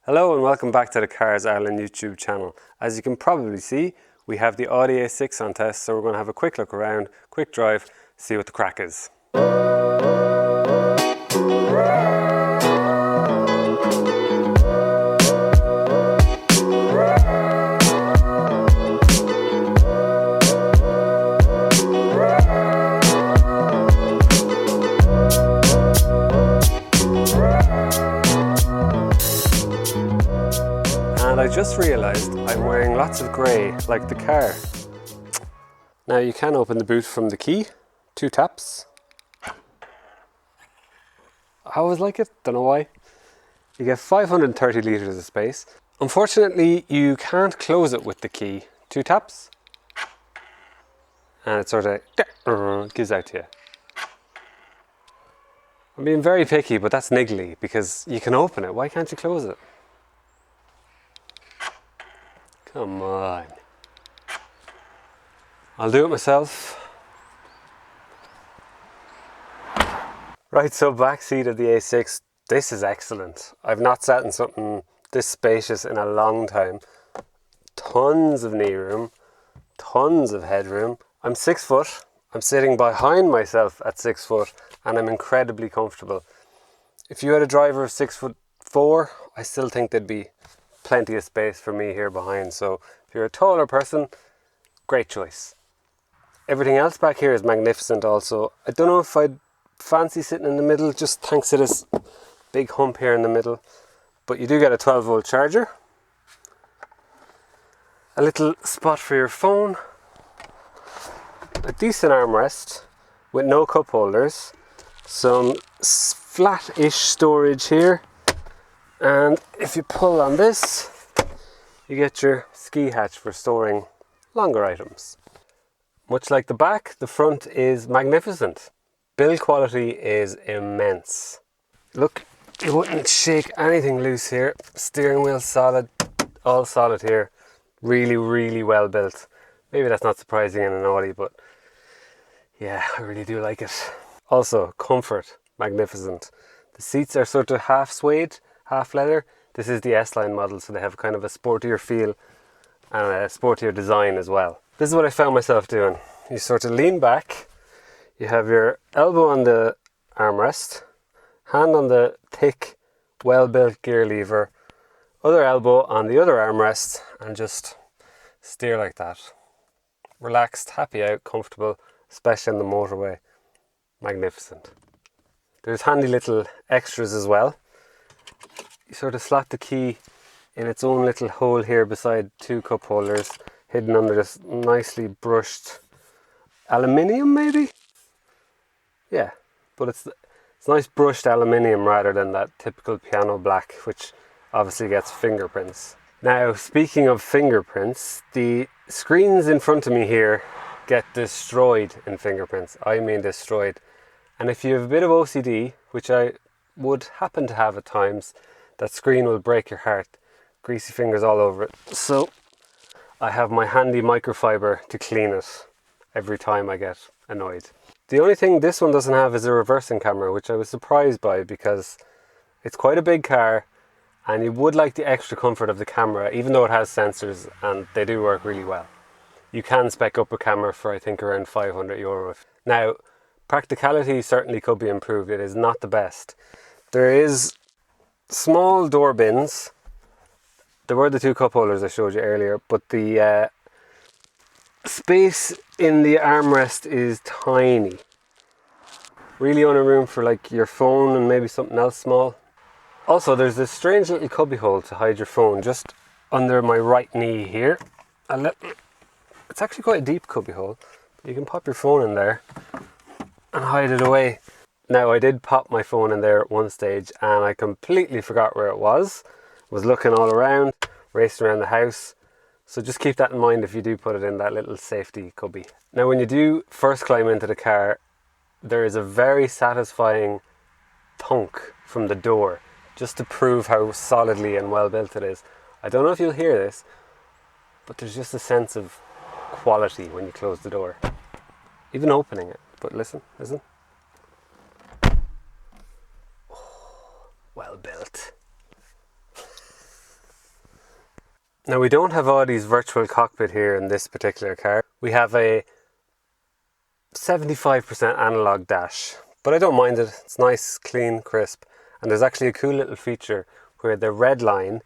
Hello and welcome back to the Cars Ireland YouTube channel. As you can probably see, we have the Audi A6 on test, so we're going to have a quick look around, quick drive, see what the crack is. And I just realised I'm wearing lots of grey, like the car. Now you can open the boot from the key, 2 taps. I always like it, don't know why. You get 530 litres of space. Unfortunately, you can't close it with the key, 2 taps. And it sort of gives out to you. I'm being very picky, but that's niggly because you can open it. Why can't you close it? Come on. I'll do it myself. Right, so back seat of the A6. This is excellent. I've not sat in something this spacious in a long time. Tons of knee room, tons of headroom. I'm 6 foot. I'm sitting behind myself at 6 foot and I'm incredibly comfortable. If you had a driver of 6'4", I still think there'd be plenty of space for me here behind. So if you're a taller person, great choice. Everything else back here is magnificent also. I don't know if I'd fancy sitting in the middle just thanks to this big hump here in the middle, but you do get a 12-volt charger, a little spot for your phone, a decent armrest with no cup holders, some flat-ish storage here, and if you pull on this you get your ski hatch for storing longer items. Much like the back, the front is magnificent. Build quality is immense. Look, you wouldn't shake anything loose here. Steering wheel solid, all solid here. Really, really well built. Maybe that's not surprising in an Audi, but yeah, I really do like it. Also, comfort, magnificent. The seats are sort of half suede, half leather. This is the S-Line model, so they have kind of a sportier feel and a sportier design as well. This is what I found myself doing. You sort of lean back, you have your elbow on the armrest, hand on the thick, well-built gear lever, other elbow on the other armrest, and just steer like that. Relaxed, happy out, comfortable, especially on the motorway. Magnificent. There's handy little extras as well. You sort of slot the key in its own little hole here beside 2 cup holders, hidden under this nicely brushed aluminium maybe? Yeah, but it's nice brushed aluminium rather than that typical piano black, which obviously gets fingerprints. Now, speaking of fingerprints, the screens in front of me here get destroyed in fingerprints. I mean destroyed. And if you have a bit of OCD, which I would happen to have at times, that screen will break your heart. Greasy fingers all over it. So I have my handy microfiber to clean it every time I get annoyed. The only thing this one doesn't have is a reversing camera, which I was surprised by because it's quite a big car and you would like the extra comfort of the camera, even though it has sensors and they do work really well. You can spec up a camera for I think around €500. Now, practicality certainly could be improved. It is not the best. There is small door bins. There were the 2 cup holders I showed you earlier, but the space in the armrest is tiny. Really only room for like your phone and maybe something else small. Also, there's this strange little cubby hole to hide your phone just under my right knee here. It's actually quite a deep cubby hole. You can pop your phone in there and hide it away. Now, I did pop my phone in there at one stage and I completely forgot where it was. Was looking all around, racing around the house. So just keep that in mind if you do put it in that little safety cubby. Now, when you do first climb into the car, there is a very satisfying thunk from the door, just to prove how solidly and well built it is. I don't know if you'll hear this, but there's just a sense of quality when you close the door. Even opening it, but listen. Well built. Now we don't have Audi's virtual cockpit here in this particular car. We have a 75% analog dash, but I don't mind it. It's nice, clean, crisp. And there's actually a cool little feature where the red line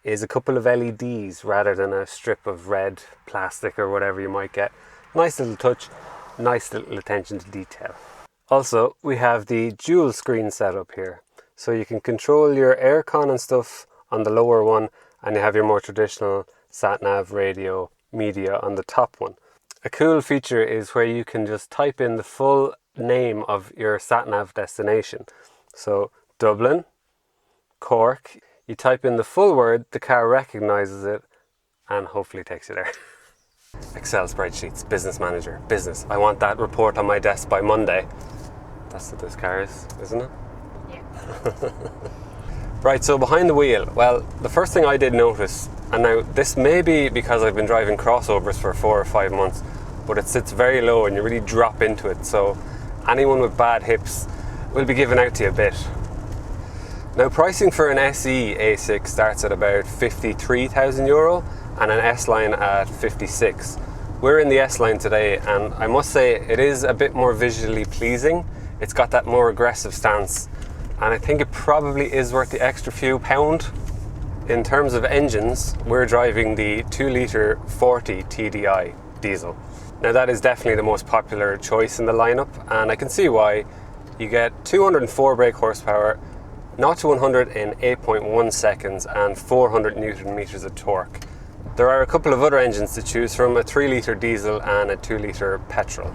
is a couple of LEDs rather than a strip of red plastic or whatever you might get. Nice little touch, nice little attention to detail. Also, we have the dual screen setup here. So you can control your aircon and stuff on the lower one, and you have your more traditional sat-nav, radio, media on the top one. A cool feature is where you can just type in the full name of your sat-nav destination. So Dublin, Cork, you type in the full word, the car recognises it and hopefully takes you there. Excel spreadsheets, business manager, business. I want that report on my desk by Monday. That's what this car is, isn't it? Yeah. Right, so behind the wheel, well, the first thing I did notice, and now this may be because I've been driving crossovers for 4 or 5 months, but it sits very low and you really drop into it, so anyone with bad hips will be giving out to you a bit. Now, pricing for an SE A6 starts at about €53,000 and an S-Line at 56. We're in the S-Line today, and I must say it is a bit more visually pleasing. It's got that more aggressive stance, and I think it probably is worth the extra few pound. In terms of engines, we're driving the 2-litre 40 TDI diesel. Now that is definitely the most popular choice in the lineup, and I can see why. You get 204 brake horsepower, 0 to 100 in 8.1 seconds, and 400 Newton meters of torque. There are a couple of other engines to choose from, a 3-litre diesel and a 2-litre petrol.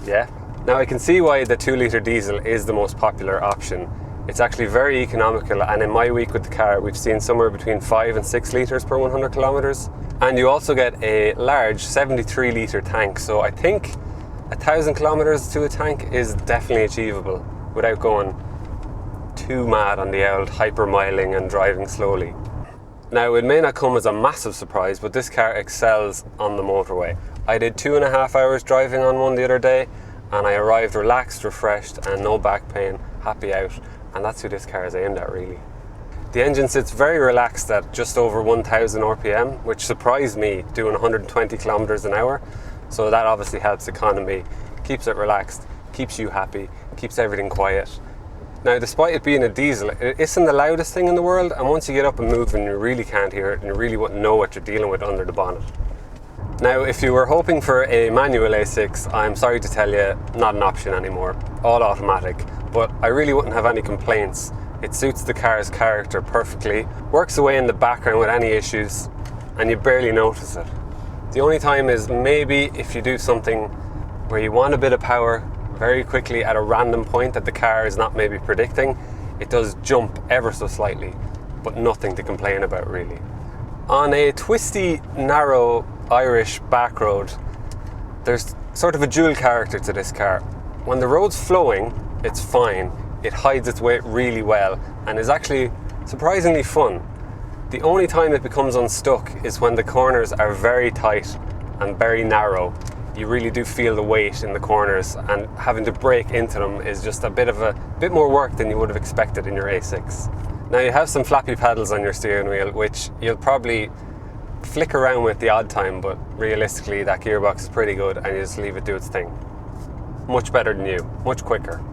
Yeah. Now I can see why the 2-litre diesel is the most popular option. It's actually very economical, and in my week with the car we've seen somewhere between 5 and 6 litres per 100 kilometres. And you also get a large 73 litre tank, so I think 1,000 kilometres to a tank is definitely achievable without going too mad on the old hypermiling and driving slowly. Now it may not come as a massive surprise, but this car excels on the motorway. I did 2.5 hours driving on one the other day, and I arrived relaxed, refreshed, and no back pain, happy out, and that's who this car is aimed at, really. The engine sits very relaxed at just over 1,000 RPM, which surprised me doing 120 kilometers an hour. So that obviously helps economy, keeps it relaxed, keeps you happy, keeps everything quiet. Now, despite it being a diesel, it isn't the loudest thing in the world, and once you get up and move, and you really can't hear it, and you really wouldn't know what you're dealing with under the bonnet. Now, if you were hoping for a manual A6, I'm sorry to tell you, not an option anymore. All automatic, but I really wouldn't have any complaints. It suits the car's character perfectly, works away in the background with any issues, and you barely notice it. The only time is maybe if you do something where you want a bit of power very quickly at a random point that the car is not maybe predicting. It does jump ever so slightly, but nothing to complain about really. On a twisty, narrow Irish back road, there's sort of a dual character to this car. When the road's flowing, it's fine. It hides its weight really well and is actually surprisingly fun. The only time it becomes unstuck is when the corners are very tight and very narrow. You really do feel the weight in the corners, and having to brake into them is just a bit more work than you would have expected in your A6. Now you have some flappy paddles on your steering wheel, which you'll probably flick around with the odd time, but realistically that gearbox is pretty good and you just leave it do its thing. Much better than you, much quicker.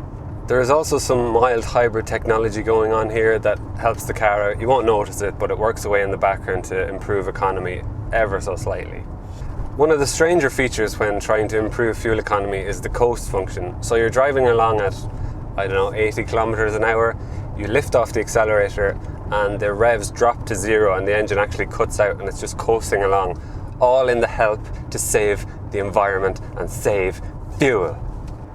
There is also some mild hybrid technology going on here that helps the car out. You won't notice it, but it works away in the background to improve economy ever so slightly. One of the stranger features when trying to improve fuel economy is the coast function. So you're driving along at, 80 kilometers an hour, you lift off the accelerator and the revs drop to zero and the engine actually cuts out and it's just coasting along, all in the help to save the environment and save fuel.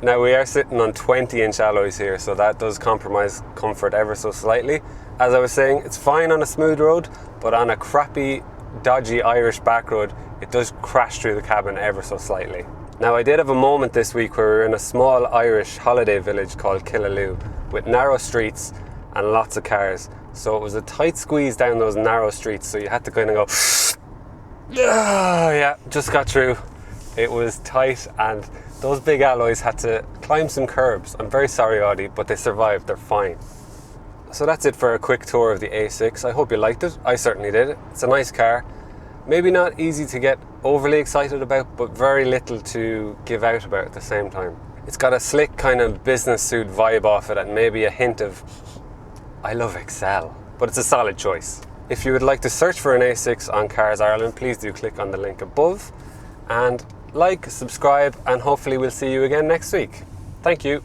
Now we are sitting on 20-inch alloys here, so that does compromise comfort ever so slightly. As I was saying, it's fine on a smooth road, but on a crappy, dodgy Irish back road, it does crash through the cabin ever so slightly. Now I did have a moment this week where we were in a small Irish holiday village called Killaloo with narrow streets and lots of cars. So it was a tight squeeze down those narrow streets, so you had to kind of go, yeah, just got through. It was tight and those big alloys had to climb some curbs. I'm very sorry, Audi, but they survived, they're fine. So that's it for a quick tour of the A6. I hope you liked it. I certainly did. It's a nice car. Maybe not easy to get overly excited about, but very little to give out about at the same time. It's got a slick kind of business suit vibe off it and maybe a hint of, I love Excel, but it's a solid choice. If you would like to search for an A6 on Cars Ireland, please do click on the link above and like, subscribe, and hopefully we'll see you again next week. Thank you.